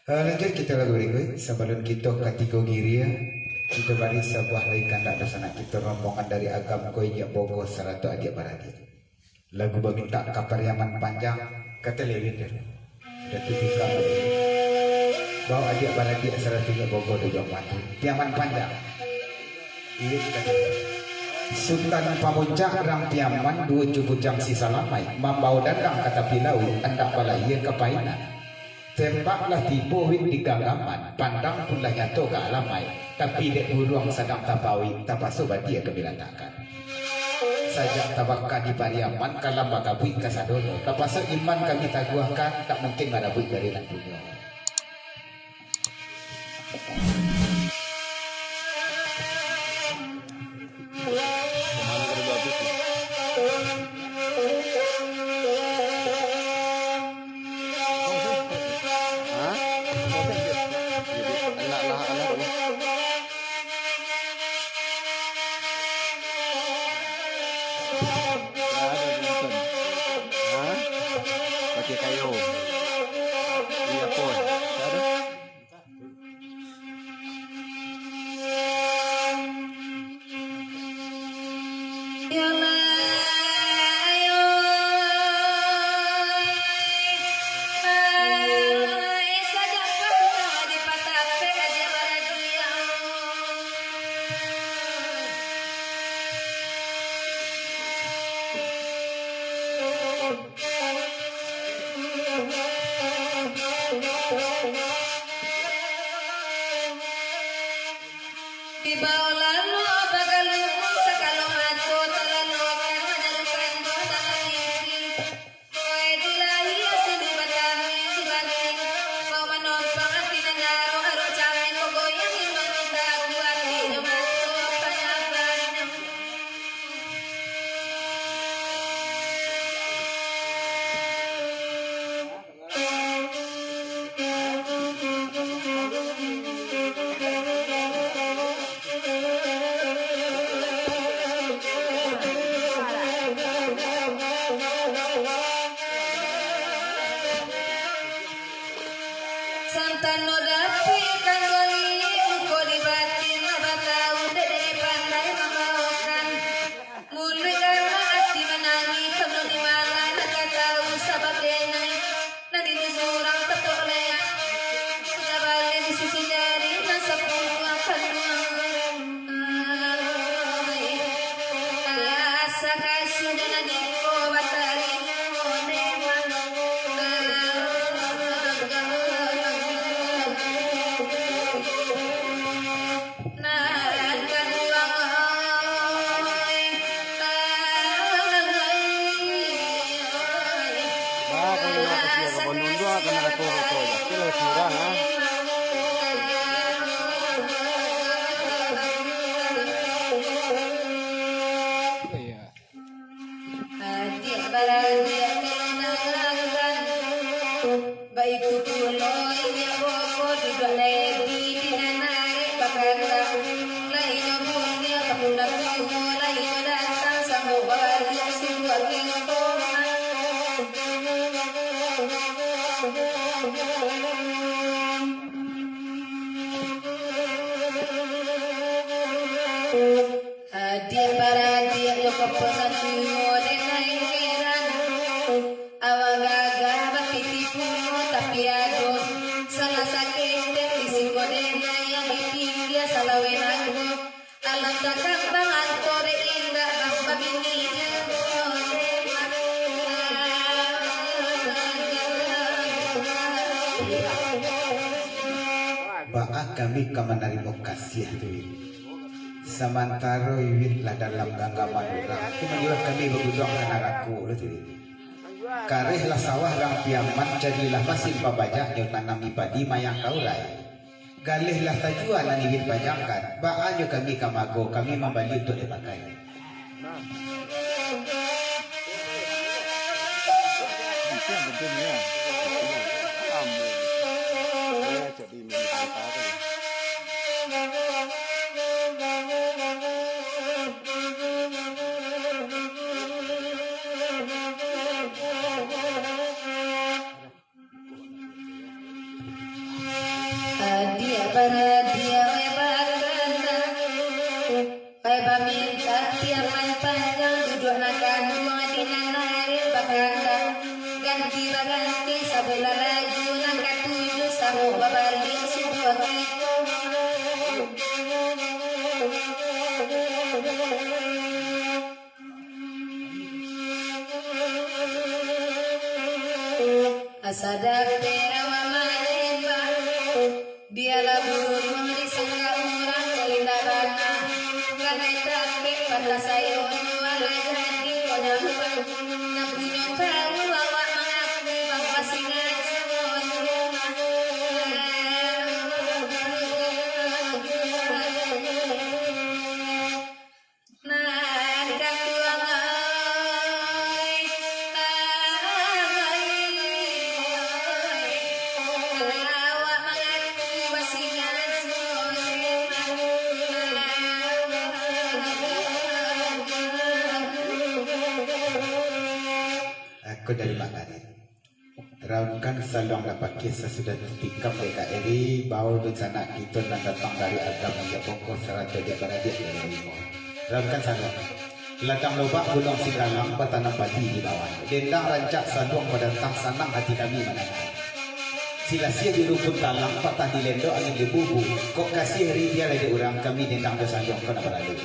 Lanjut kita lagu berikut. Sebelum kita kategori ria, kita beri sebuah laikan dak sana kita rombongan dari agam Koinya Bogor seratu adik beradik. Lagu berminta kapariaman panjang kata lewin dah. Sudah tiga kali. Bawa adik beradik seratunya Bogor juga mati. Piaman panjang. Irit kata. Sultan Pamuncak Rang Piaman dua jubujang sisa lamai membau dandang kata pilau hendak balaya kepainan. Tempaklah tipu wik di ganggaman, pandang pun lah nyato ke alamai, tapi dek buruang sedang tapawi, tapasu badia kebilantakan. Sajak tabakkan di pariaman, kalam bakabui kasadono, tapasu iman kami taguahkan, tak mungkin marabui dari nantunya. Pakai kayu. Iya pun. Ada. Di bawah lalu bagalu sekalung aku terlalu akan menelukan tangan ini. Kue dilahi asli batami dibanding kau menumpang arti nengaruh haru camen kau goyang iman tak buat di masuk penyaban. Santan nodapi kanggoli luko di batin batau dari pandai membawakan mulu karena hati menangi kamu di mana nak tahu sabab denai nanti disurang tetuk leak sudah balik di sisi dari nasab akan asa kasih dan adiko batari baik tuloy niya boko juga lebi dinanay bakala lain punya kapulat ko lain datang sa mobile yung sinuaking ko dia para dia yo kapulat mo denay kiran awang gaga bakitipu tapi aduh salah sakit dan risiko dena yang ditinggi salawenan alam takang bangan tore indah bangsa bininya Baak kami menerima kasih duit. Samantara iwitlah dalam genggaman orang. Itu menjual kami bergudang anak aku tu. Karehlah sawah rang piaman jadilah masin pabajak nyo tanami padi mayang kaurai. Galihlah tajuan dan iwit bajakan. Baaknya kami kamago kami membeli untuk dipakai. baradia we bakanda we baminta tiaman panjang duduk nakan madina nari bakanda ganti baganti sabela laju nakat tuju sahu babari subuh kita Asadape awamaleba biarlah burung di singgah orang kelindaran karena tapi pada saya wala jadi konyapan napunya tahu awak mengaku bahwa singa Aku dari Mak Nadir. Raunkan saluang dapat kisah sudah tertikam DKRI bau bencana kita nak datang dari agama dia pokok serata dia beradik dari limo. Raunkan saluang. Ladang lobak gunung Singgalang bertanam padi di bawah. Dendang rancak saluang pada tang sanang hati kami menanam. Silasia di rukun talang patah di lendo angin di bubu. Kok kasih hari dia lagi orang kami dendang dosa saluang kena berlalu.